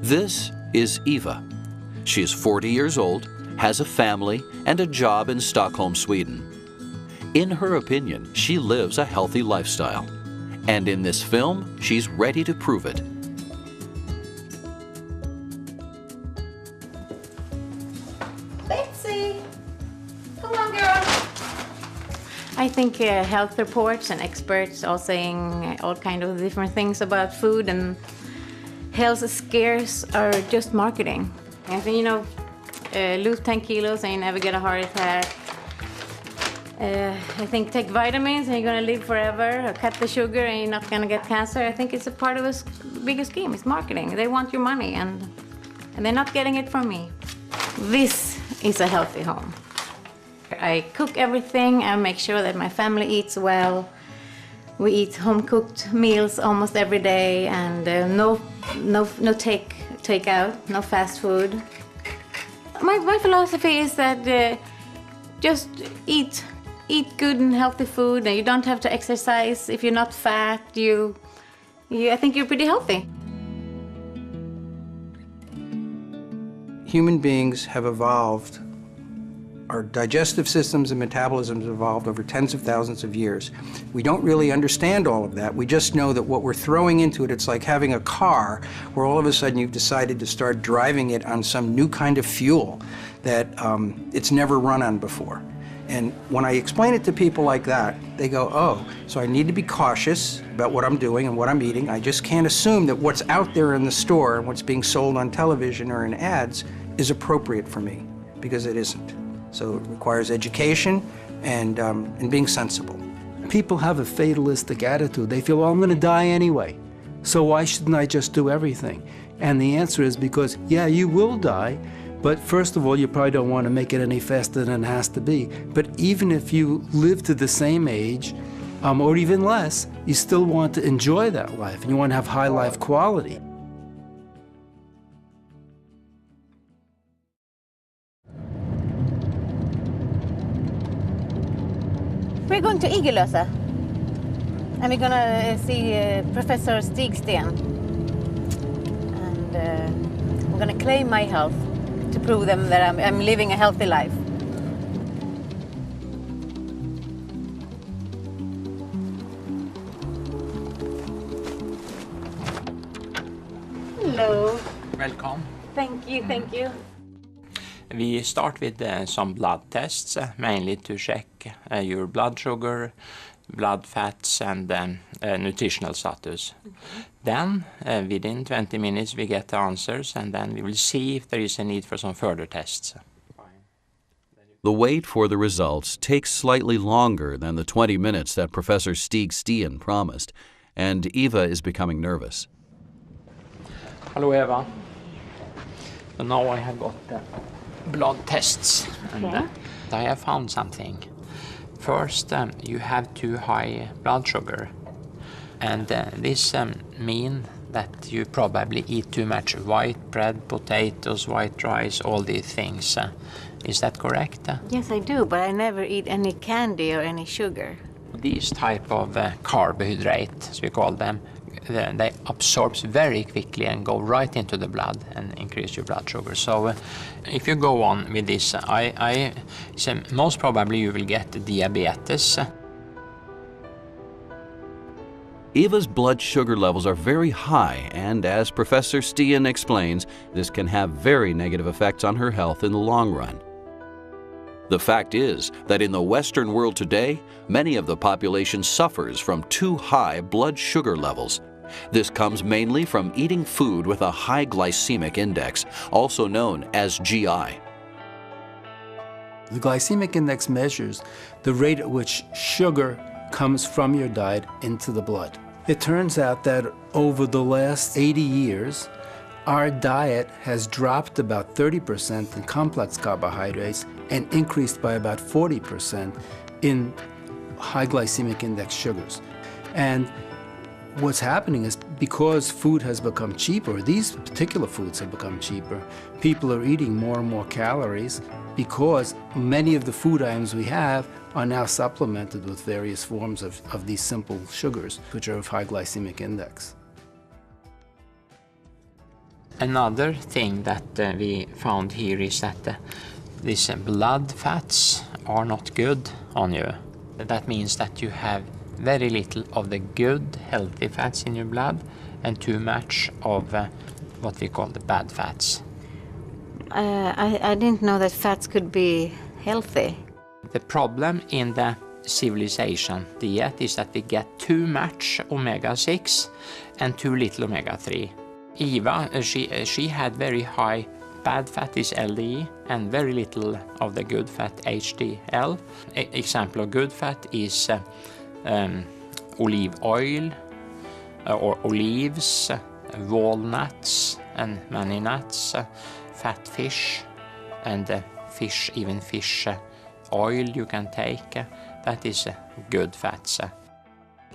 This is Eva. She is 40 years old, has a family, and a job in Stockholm, Sweden. In her opinion, she lives a healthy lifestyle. And in this film, she's ready to prove it. Betsy! Come on, girl! I think health reports and experts are saying all kinds of different things about food, and health scares are just marketing. I think, you know, lose 10 kilos and you never get a heart attack. I think take vitamins and you're gonna live forever, or cut the sugar and you're not gonna get cancer. I think it's a part of a bigger scheme. It's marketing. They want your money, and they're not getting it from me. This is a healthy home. I cook everything. I make sure that my family eats well. We eat home-cooked meals almost every day, and no takeout, no fast food. My philosophy is that just eat good and healthy food, and you don't have to exercise. If you're not fat, I think you're pretty healthy. Human beings have evolved. Our digestive systems and metabolisms have evolved over tens of thousands of years. We don't really understand all of that. We just know that what we're throwing into it, it's like having a car where all of a sudden you've decided to start driving it on some new kind of fuel that it's never run on before. And when I explain it to people like that, they go, oh, so I need to be cautious about what I'm doing and what I'm eating. I just can't assume that what's out there in the store and what's being sold on television or in ads is appropriate for me, because it isn't. So it requires education and being sensible. People have a fatalistic attitude. They feel, well, I'm gonna die anyway, so why shouldn't I just do everything? And the answer is because, yeah, you will die, but first of all, you probably don't want to make it any faster than it has to be. But even if you live to the same age, or even less, you still want to enjoy that life, and you want to have high life quality. We're going to Igelösa, and we're gonna see Professor Stigsten. And I'm gonna claim my health to prove them that I'm living a healthy life. Hello. Welcome. Thank you, thank you. We start with some blood tests, mainly to check your blood sugar, blood fats, and nutritional status. Then, within 20 minutes, we get the answers, and then we will see if there is a need for some further tests. The wait for the results takes slightly longer than the 20 minutes that Professor Stigsten promised, and Eva is becoming nervous. Hello, Eva. So now I have got the blood tests, and I have found something. First, you have too high blood sugar, and this means that you probably eat too much white bread, potatoes, white rice, all these things. Is that correct? Yes, I do, but I never eat any candy or any sugar. These type of carbohydrates, as we call them, they absorb very quickly and go right into the blood and increase your blood sugar. So if you go on with this, I say most probably you will get diabetes. Eva's blood sugar levels are very high, and as Professor Stigsten explains, this can have very negative effects on her health in the long run. The fact is that in the Western world today, many of the population suffers from too high blood sugar levels. This comes mainly from eating food with a high glycemic index, also known as GI. The glycemic index measures the rate at which sugar comes from your diet into the blood. It turns out that over the last 80 years, our diet has dropped about 30% in complex carbohydrates and increased by about 40% in high glycemic index sugars. And what's happening is because food has become cheaper, these particular foods have become cheaper, people are eating more and more calories because many of the food items we have are now supplemented with various forms of these simple sugars, which are of high glycemic index. Another thing that we found here is that these blood fats are not good on you. That means that you have very little of the good, healthy fats in your blood and too much of what we call the bad fats. I didn't know that fats could be healthy. The problem in the civilization diet is that we get too much omega-6 and too little omega-3. Eva, she had very high bad fat is LDE and very little of the good fat HDL. Example of good fat is olive oil or olives, walnuts and many nuts, fat fish and fish, even fish oil you can take. That is good fats.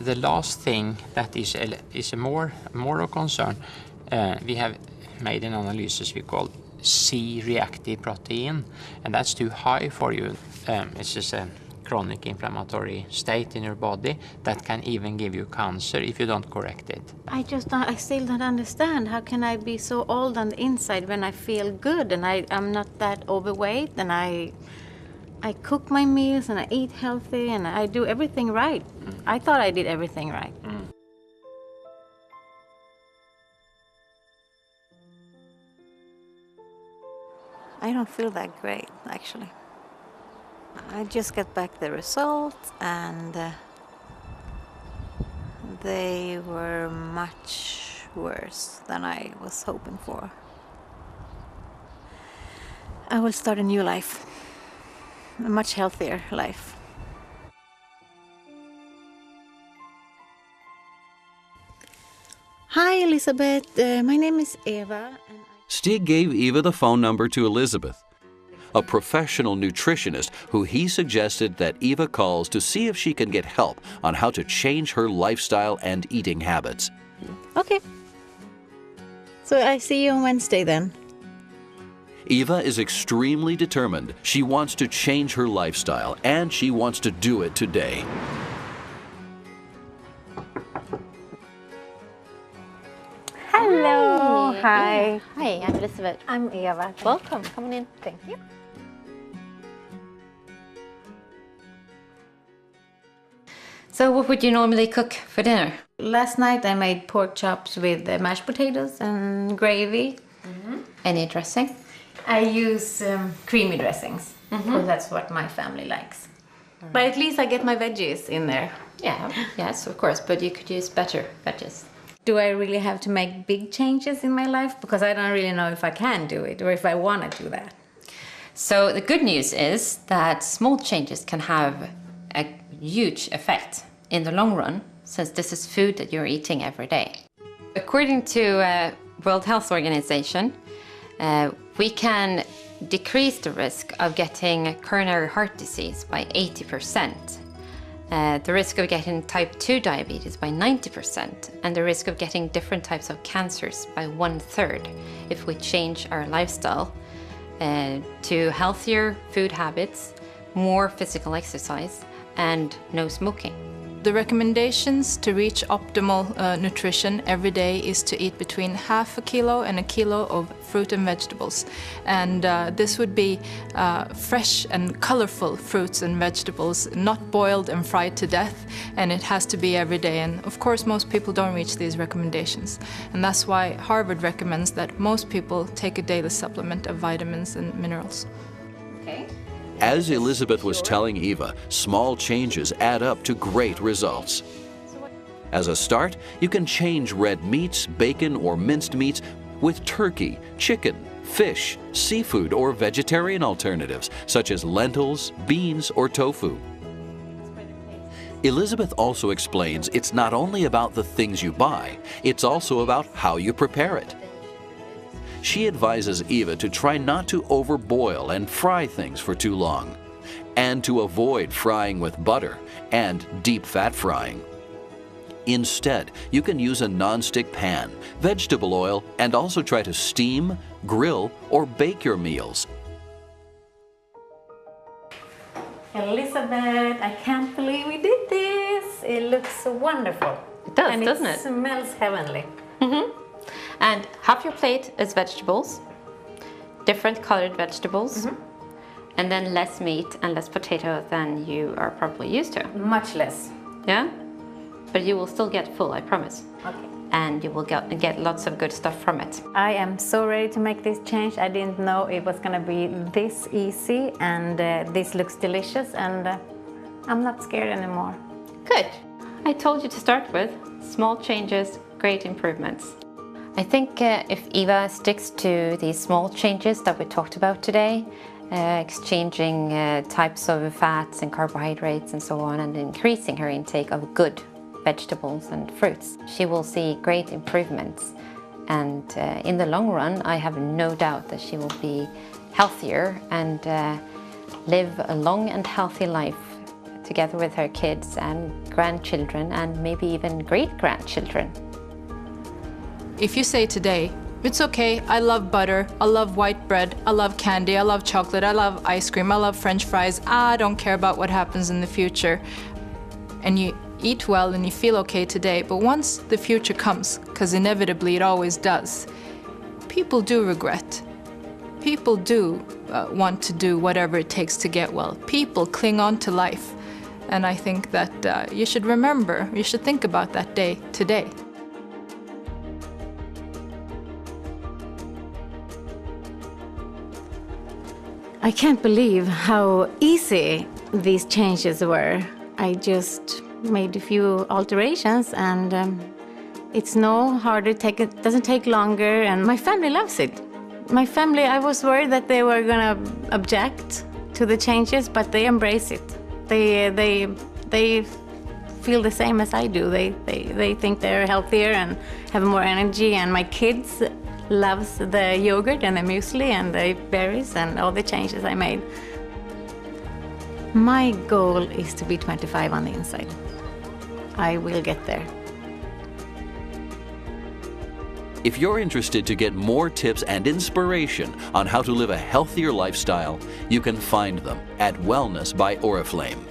The last thing that is more of concern, we have made an analysis we call C-reactive protein, and that's too high for you. It's just a chronic inflammatory state in your body that can even give you cancer if you don't correct it. I still don't understand. How can I be so old on the inside when I feel good and I'm not that overweight and I cook my meals and I eat healthy and I do everything right. I thought I did everything right. I don't feel that great, actually. I just got back the results and they were much worse than I was hoping for. I will start a new life, a much healthier life. Hi, Elizabeth. My name is Eva. And Stig gave Eva the phone number to Elizabeth, a professional nutritionist who he suggested that Eva calls to see if she can get help on how to change her lifestyle and eating habits. Okay. So I see you on Wednesday then. Eva is extremely determined. She wants to change her lifestyle, and she wants to do it today. Hello. Hi. Hi, I'm Elizabeth. I'm Eva. Welcome. Come on in. Thank you. So what would you normally cook for dinner? Last night I made pork chops with mashed potatoes and gravy. Any dressing? I use creamy dressings because that's what my family likes. But at least I get my veggies in there. Yeah, yes, of course, but you could use better veggies. Do I really have to make big changes in my life? Because I don't really know if I can do it or if I want to do that. So the good news is that small changes can have a huge effect in the long run, since this is food that you're eating every day. According to World Health Organization, we can decrease the risk of getting coronary heart disease by 80%, the risk of getting type 2 diabetes by 90%, and the risk of getting different types of cancers by 1/3 if we change our lifestyle to healthier food habits, more physical exercise, and no smoking. The recommendations to reach optimal nutrition every day is to eat between 1/2 kilo and 1 kilo of fruit and vegetables. And this would be fresh and colorful fruits and vegetables, not boiled and fried to death, and it has to be every day. And of course, most people don't reach these recommendations. And that's why Harvard recommends that most people take a daily supplement of vitamins and minerals. Okay. As Elizabeth was telling Eva, small changes add up to great results. As a start, you can change red meats, bacon, or minced meats with turkey, chicken, fish, seafood, or vegetarian alternatives such as lentils, beans, or tofu. Elizabeth also explains it's not only about the things you buy, it's also about how you prepare it. She advises Eva to try not to overboil and fry things for too long, and to avoid frying with butter and deep fat frying. Instead, you can use a non-stick pan, vegetable oil, and also try to steam, grill, or bake your meals. Elizabeth, I can't believe we did this. It looks so wonderful. It does, and doesn't it? It smells heavenly. And half your plate is vegetables, different colored vegetables, and then less meat and less potato than you are probably used to. Much less. Yeah? But you will still get full, I promise. Okay. And you will get lots of good stuff from it. I am so ready to make this change. I didn't know it was gonna be this easy, and this looks delicious, and I'm not scared anymore. Good. I told you to start with small changes, great improvements. I think if Eva sticks to these small changes that we talked about today, exchanging types of fats and carbohydrates and so on, and increasing her intake of good vegetables and fruits, she will see great improvements. And in the long run, I have no doubt that she will be healthier and live a long and healthy life together with her kids and grandchildren and maybe even great-grandchildren. If you say today, it's okay, I love butter, I love white bread, I love candy, I love chocolate, I love ice cream, I love French fries, I don't care about what happens in the future, and you eat well and you feel okay today, but once the future comes, because inevitably it always does, people do regret. People do want to do whatever it takes to get well. People cling on to life. And I think that you should remember, you should think about that day today. I can't believe how easy these changes were. I just made a few alterations, and it's no harder, it doesn't take longer, and my family loves it. My family, I was worried that they were gonna object to the changes, but they embrace it. They feel the same as I do. They think they're healthier and have more energy, and my kids loves the yogurt and the muesli and the berries and all the changes I made. My goal is to be 25 on the inside. I will get there. If you're interested to get more tips and inspiration on how to live a healthier lifestyle, you can find them at Wellness by Oriflame.